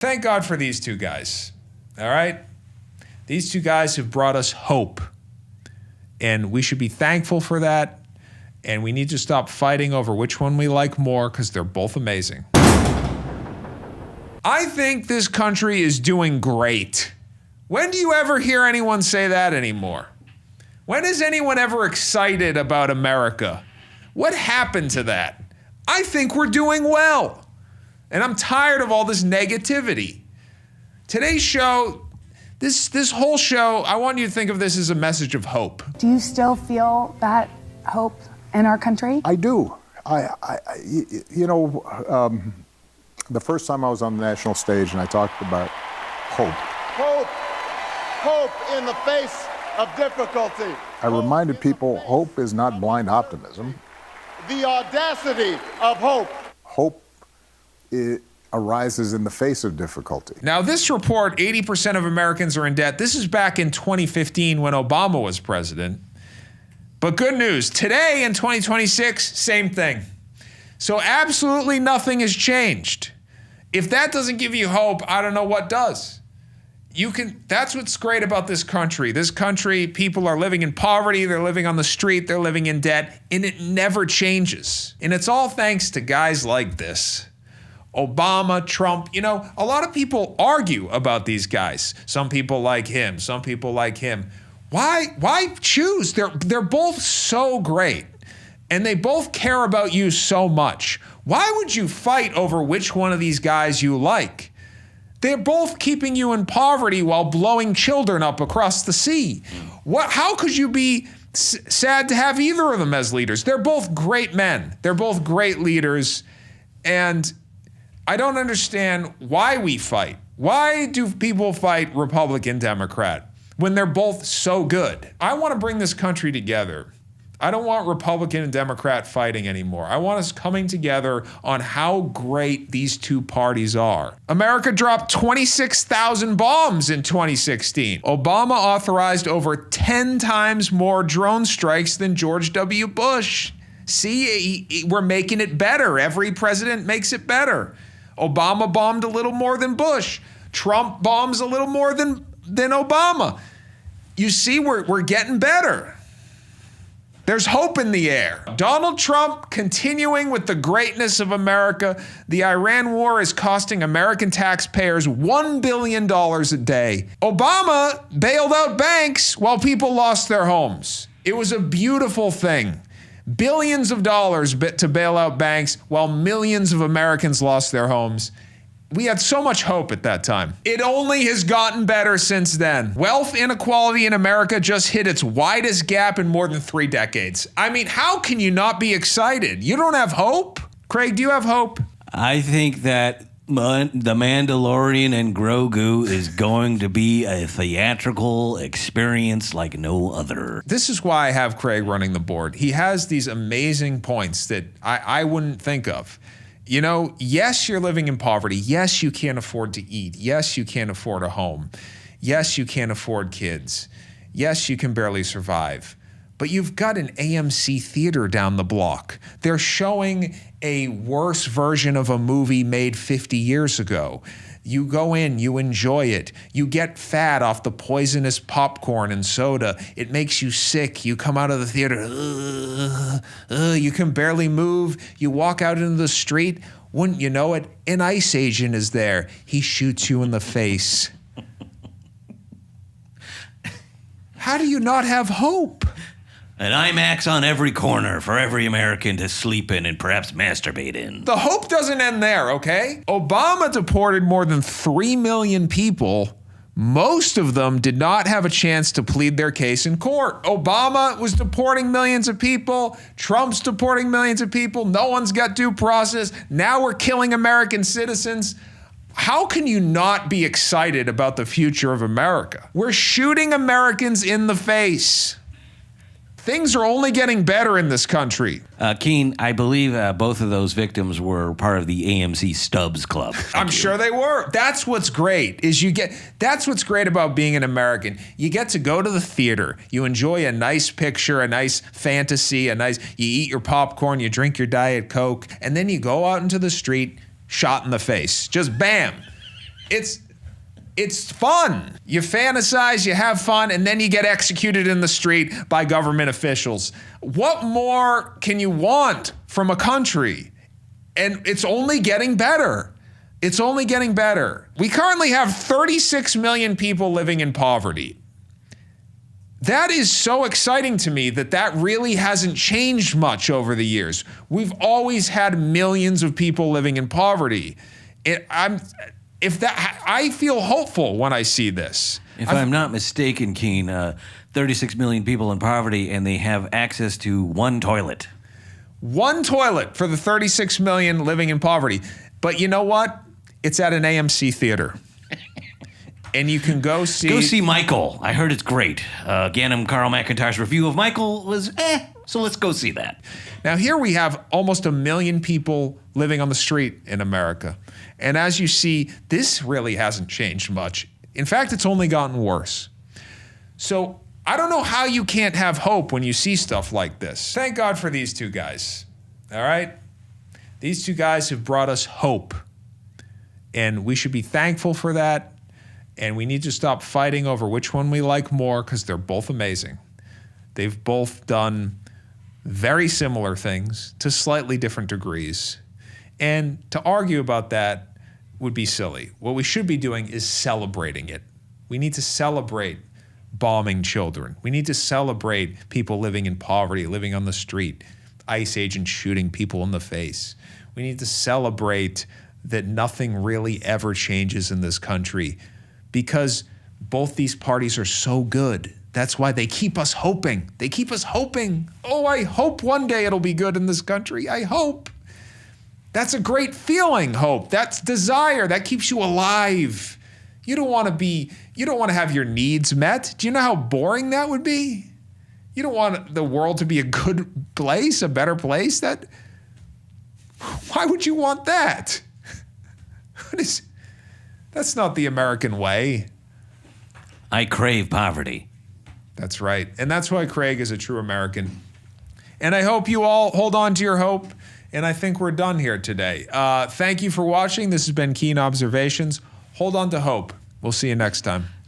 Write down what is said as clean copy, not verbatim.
Thank God for these two guys, all right? These two guys have brought us hope, and we should be thankful for that, and we need to stop fighting over which one we like more because they're both amazing. I think this country is doing great. When do you ever hear anyone say that anymore? When is anyone ever excited about America? What happened to that? I think we're doing well. And I'm tired of all this negativity. Today's show, this whole show, I want you to think of this as a message of hope. Do you still feel that hope in our country? I do. The first time I was on the national stage and I talked about hope. Hope in the face of difficulty. I reminded people hope is not blind optimism. The audacity of hope. Hope arises in the face of difficulty. Now, this report, 80% of Americans are in debt. This is back in 2015 when Obama was president. But good news, today in 2026, same thing. So absolutely nothing has changed. If that doesn't give you hope, I don't know what does. That's what's great about this country. This country, people are living in poverty, they're living on the street, they're living in debt, and it never changes. And it's all thanks to guys like this. Obama, Trump, a lot of people argue about these guys. Some people like him, some people like him. Why choose? They're both so great, and they both care about you so much. Why would you fight over which one of these guys you like? They're both keeping you in poverty while blowing children up across the sea. How could you be sad to have either of them as leaders? They're both great men. They're both great leaders. And I don't understand why we fight. Why do people fight Republican, Democrat when they're both so good? I want to bring this country together. I don't want Republican and Democrat fighting anymore. I want us coming together on how great these two parties are. America dropped 26,000 bombs in 2016. Obama authorized over 10 times more drone strikes than George W. Bush. See, we're making it better. Every president makes it better. Obama bombed a little more than Bush. Trump bombs a little more than Obama. You see, we're getting better. There's hope in the air. Donald Trump continuing with the greatness of America. The Iran war is costing American taxpayers $1 billion a day. Obama bailed out banks while people lost their homes. It was a beautiful thing. Billions of dollars to bail out banks while millions of Americans lost their homes. We had so much hope at that time. It only has gotten better since then. Wealth inequality in America just hit its widest gap in more than 3 decades. I mean, how can you not be excited? You don't have hope? Craig, do you have hope? I think that The Mandalorian and Grogu is going to be a theatrical experience like no other. This is why I have Craig running the board. He has these amazing points that I wouldn't think of. Yes, you're living in poverty. Yes, you can't afford to eat. Yes, you can't afford a home. Yes, you can't afford kids. Yes, you can barely survive. But you've got an AMC theater down the block. They're showing a worse version of a movie made 50 years ago. You go in, you enjoy it. You get fat off the poisonous popcorn and soda. It makes you sick. You come out of the theater, you can barely move. You walk out into the street. Wouldn't you know it? An ICE agent is there. He shoots you in the face. How do you not have hope? An IMAX on every corner for every American to sleep in and perhaps masturbate in. The hope doesn't end there, okay? Obama deported more than 3 million people. Most of them did not have a chance to plead their case in court. Obama was deporting millions of people. Trump's deporting millions of people. No one's got due process. Now we're killing American citizens. How can you not be excited about the future of America? We're shooting Americans in the face. Things are only getting better in this country. Keene, I believe both of those victims were part of the AMC Stubbs Club. I'm sure they were. That's what's great, that's what's great about being an American. You get to go to the theater. You enjoy a nice picture, a nice fantasy, you eat your popcorn, you drink your Diet Coke, and then you go out into the street, shot in the face. Just bam. It's fun. You fantasize, you have fun, and then you get executed in the street by government officials. What more can you want from a country? And it's only getting better. It's only getting better. We currently have 36 million people living in poverty. That is so exciting to me that really hasn't changed much over the years. We've always had millions of people living in poverty. I feel hopeful when I see this. If I'm not mistaken, Keene, 36 million people in poverty, and they have access to one toilet. One toilet for the 36 million living in poverty. But you know what? It's at an AMC theater. And you can go see... Go see Michael. I heard it's great. Ganem Carl McIntyre's review of Michael was so let's go see that. Now here we have almost 1 million people living on the street in America. And as you see, this really hasn't changed much. In fact, it's only gotten worse. So I don't know how you can't have hope when you see stuff like this. Thank God for these two guys, all right? These two guys have brought us hope. And we should be thankful for that. And we need to stop fighting over which one we like more because they're both amazing. They've both done very similar things to slightly different degrees. And to argue about that would be silly. What we should be doing is celebrating it. We need to celebrate bombing children. We need to celebrate people living in poverty, living on the street, ICE agents shooting people in the face. We need to celebrate that nothing really ever changes in this country because both these parties are so good. That's why they keep us hoping. They keep us hoping. Oh, I hope one day it'll be good in this country. I hope. That's a great feeling, hope. That's desire. That keeps you alive. You don't want to have your needs met. Do you know how boring that would be? You don't want the world to be a good place, a better place. Why would you want that? That's not the American way. I crave poverty. That's right. And that's why Craig is a true American. And I hope you all hold on to your hope. And I think we're done here today. Thank you for watching. This has been Keene Observations. Hold on to hope. We'll see you next time.